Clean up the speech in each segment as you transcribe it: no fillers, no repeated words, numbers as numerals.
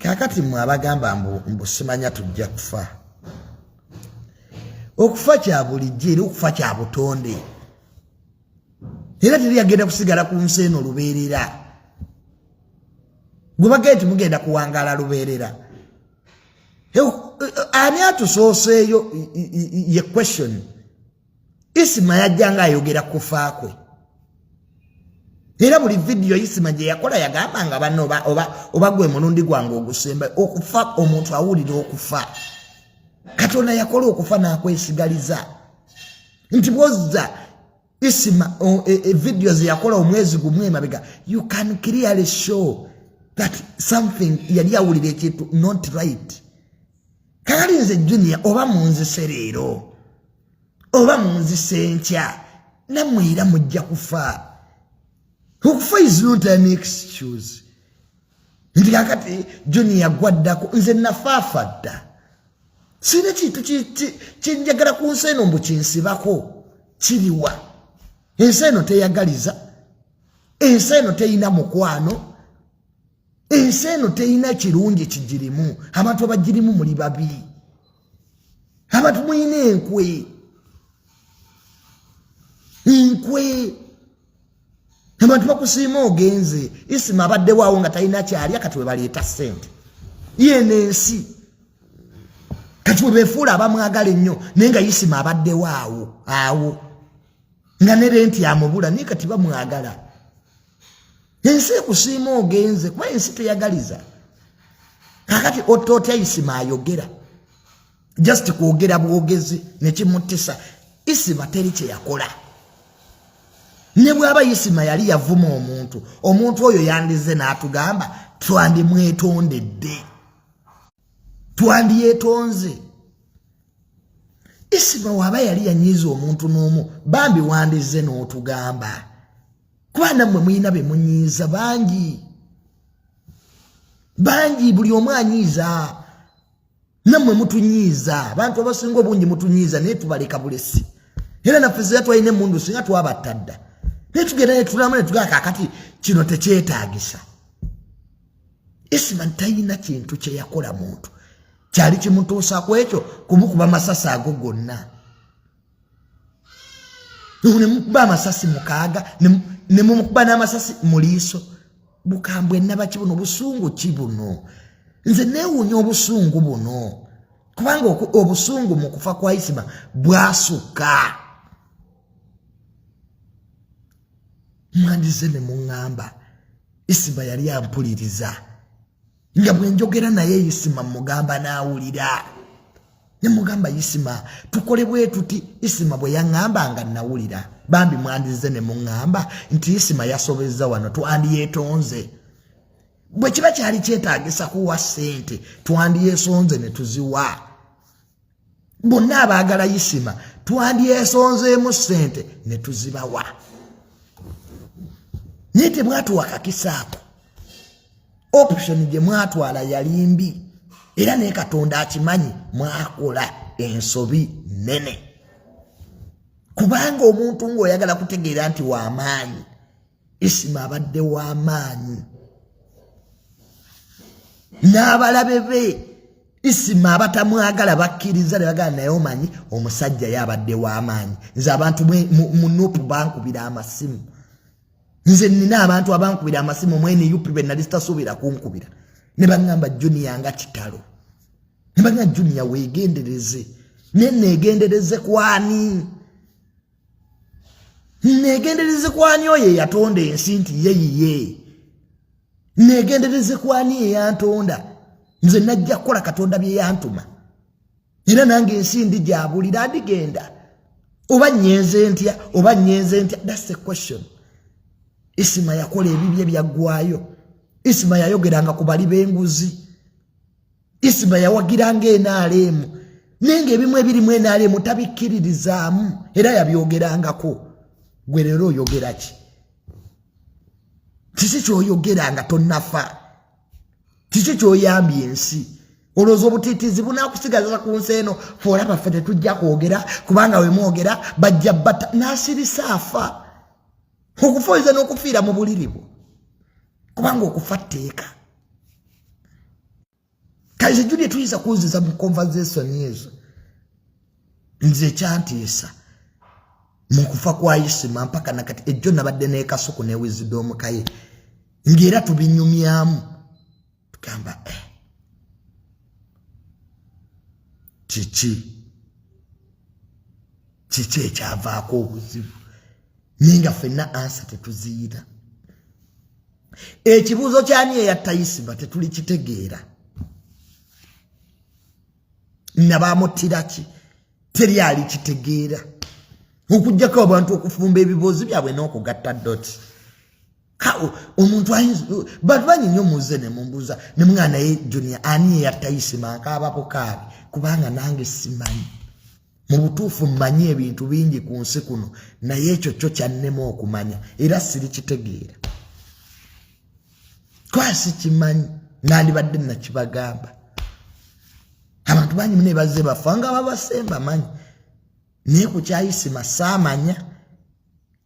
kakati mwabagamba mbu simanya tujja kufa. Okufa kya bulijjo, okufa kya butonde. Era teri agenda kusigala ku nsi eno lubeerera. Gwe bagenda mugenda kuwangala lubeerera. Ani atusooseeyo ye question. Isima yajjanga ayogera kufa kwe. Era buli video Isima gye yakola yagambanga banno oba gwe munundi gwange ogusemba okufa omuntu awulira okufa. Katonda yakola okufa n'akwesigaliza. Nti bwozza Isima videos yakola omwezi gumwe emabega, you can clearly show that something yali awulira ekintu not right. Kakalinze Junior oba munzise leero oba munzise enkya nammwe era mujja kufa. Okufa is not an excuse. Nti kakati Junior gwaddako nze nafaafa dda. Sina kintu kinjagala ku nsi eno mbu kinsibako kiriwa. Ensi eno teyagaliza. Ensi eno teyina mukwano. Ensi eno teyina kirungi kigirimu. Abantu abagirimu muli babi. Abantu muyina enkwe. Enkwe. Abantu bakusiima ogenze. Isima abadde waawo nga talina kyalya kati we baleeta ssente. Yena ensi. Kati we beefuula abamwagala ennyo naye nga Isima abadde waawo awo. Nga ne renti amubula naye kati bamwagala. Ensi ekusiima ogenze kuba ensi teyagaliza. Kakati ototya Isima ayogera. Just kwogera bwogezi ne kimuttisa. Isima teri kye yakola. Ne bw'aba Isima yali yavuma omuntu oyo yandize n'atugamba twandimwetondedde. Twandyetonze. Isima waba yali yanyiza omuntu n'omu bambi wandize n'otugamba. Kuba nammwe muyina be munyiiza bangi. Bangi buli omu anyiiza. Nammwe mutunyiiza. Abantu abasinga obungi mutunyiiza naye tubaleka bulesi. Era naffe ze twalina emmundu singa twabattadda. Naye tugenda ne tulamu ne tugaa kaakati kino tekyetaagisa. Isima talina kintu kye yakola muntu. Kyali kimutuusa ku ekyo kumukuba amasasi ago gonna. Ne mukuba amasasi mukaaga ne mumukuba n'amasasi mu liiso. Bukambwe nabaki buno busungu ki buno? Nze neewuunya obusungu buno. Kubanga obusungu mu kufa kwa Isima bwasukka. Mwandize ne muŋŋamba Isima yali ampuliriza. Nga bwe njogera naye Isima mugamba n'awulira. Ne mugamba Isima tukole bwe tuti. Isima bwe yaŋŋamba nga nawulira. Bambi mwandize ne muŋŋamba nti Isima yasobezza wano twandyetonze. Bwe kiba kyali kyetaagisa kuwa ssente twandyesonze ne tuziwa. Bonna abaagala Isima twandyesonzeemu ssente ne tuzibawa. Naye temwatuwa kakisaako. Option gye mwatwala yali mbi. Era naye Katonda akimanyi mwakola ensobi nene. Kubanga omuntu ng'oyagala kutegeera nti w'amaanyi. Isima abadde w'amaanyi. N'abalabe be Isima abatamwagala bakkiriza ne bagala naye omanyi omusajja yabadde w'amaanyi. Nze abantu mu Nuupu bankubira amasimu. Nze nina abantu abankubira amasimu mwene yupi be nali sitasuubira kunkubira. Ne baŋŋamba Junior nga kitalo. Ne baŋŋamba Junior weegendereze. Ne neegendereze kwani? Neegendereze kwani oyo yatonda ensi nti ye. Neegendereze kwani eyantonda. Nze najja kukola Katonda bye yantuma. Era nange ensi ndi gyabulira ndigenda. Oba nyenze ntya, oba nyenze ntya. That's the question. Isima yakola ebibye byaggwaayo. Isima yayogeranga ku bali b'enguzi. Isima yawagiranga NRM. Nenge ebimu ebirimu NRM tabikkiririzaamu. Era yabyogerangako. Gwe leero oyogera ki? Kiki ky'oyogeranga tonnafa? Kiki ky'oyambye ensi? Olowooza obutiitiizi bunaakusigaza ku nsi eno foola baffe tetujja kwogera kubanga we mwogera bajja batta n'asirisa afa. Okufoyeza n'okufiira mu buliri bwo. Kubanga okufa tteeka. kaje Julie tuiza kuziza mu conversation yezo nze chantiisa mukufa kwa Isma mpaka nakati ejjo nabadde n'ekasuku ne wisdom kaye ngera tubinyumyamu tukamba chichi ekyavaako obuzibu ninga ffenna ansa tetuziyita ekibuuzo kyani eyatta Isma tetuli kitegeera nabamuttiraki teri ali kitegeera okujjako abantu okufumba ebibuuzo byabwe n'okugatta doti omuntu bantu banyinyo muze ne mumbuuza ne mwana ye Junior ani eyatta Isma akaabako kaabi kubanga nange simanyi mu butuufu mmanyi ebintu bingi ku nsi kuno naye ekyo kyo kyannema okumanya era siri kitegeera kwasi kimanyi nandibadde nakibagamba abantu banyi mune bazze bafanga babasemba manyi naye ku kya Isma saamanya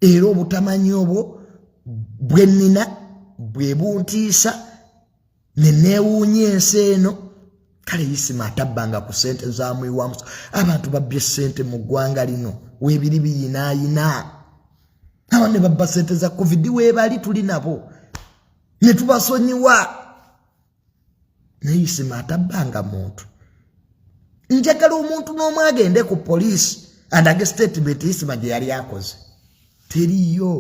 era obutamanyi obwo bwe nnina bwe buntiisa ne neewuunya ensi eno kale Isma atabbanga ku ssente zamwiwamu abantu babbye ssente mu ggwanga lino weebiri biyinaayina abantu ne babba ssente za covid weebali tuli nabo ne tubasonyiwa naye Isma atabbanga muntu njagala omuntu n'omu agende ku poliisi andage statement Isma gye yali akoze teriyo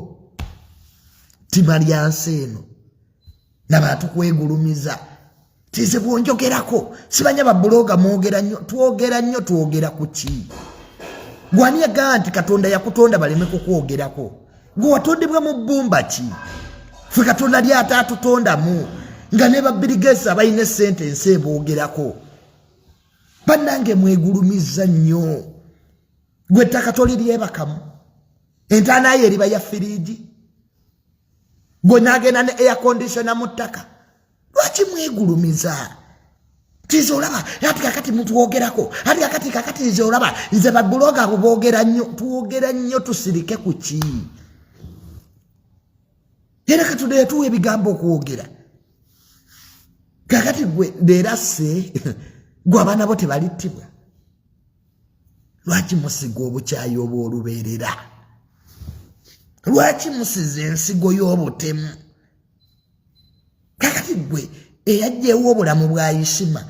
ttima lya nsi eno n'abantu kwegulumiza tize bwonjogerako sibanya babuloga mwogera nnyo twogera ku ki gwani yagaa nti Katonda yakutonda baleme kukwogerako gwe watondebwa mu bbumba ki ffe Katonda lya ataatutondamu nga ne babbirigezi abalina essente ensi eboogerako bannange mwegulumiza nnyo gwe ettaka toliryebakamu entaana ye eriba ya firiji gwe naagenda ne air conditioner mu ttaka lwaki mwegulumiza tize olaba ati kakati muntu wogerako ati kakati nze olaba nze babuloga abo boogera nnyo tuwogera nnyo tusirike ku ki era Katonda yatuwa ebigambo okuwogera kakati gwe leera se gwe abaana bo tebalittibwa lwaki musiga obukyayi obw'olubeerera lwaki musiza ensigo y'obutemu kakati gwe eyajjeewo obulamu bwa Isma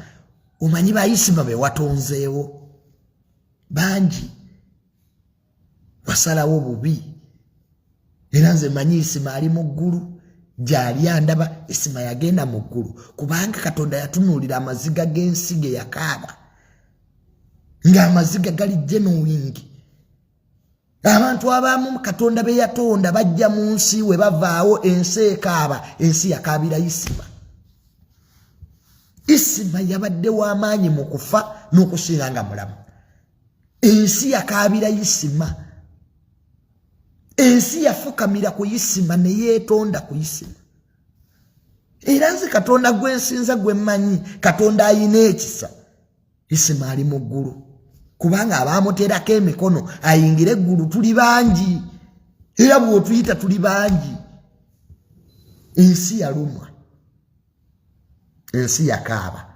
omanyi ba Isma be watonzeewo bangi wasalawo bubi era nze manyi Isma ali mu ggulu gyali andaba Isma yagenda mu ggulu kubanga Katonda yatunuulira amaziga g'ensi ge yakaaba ng'amaziga gali genuwingi abantu abamu Katonda be yatonda bajja mu nsi we bavaawo ensi ekaaba ensi yakaabira Isma yabadde w'amaanyi mu kufa n'okusinga nga mulamu ensi yakaabira Isma ensi yafukamira ku Isma ne yeetonda ku Isma era nze Katonda gwe nsinza gwe mmanyi Katonda ayina ekisa Isma ali mu ggulu kubanga abaamuteerako emikono ayingire eggulu tuli bangi era bw'otuyita tuli bangi ensi yalumwa ensi yakaaba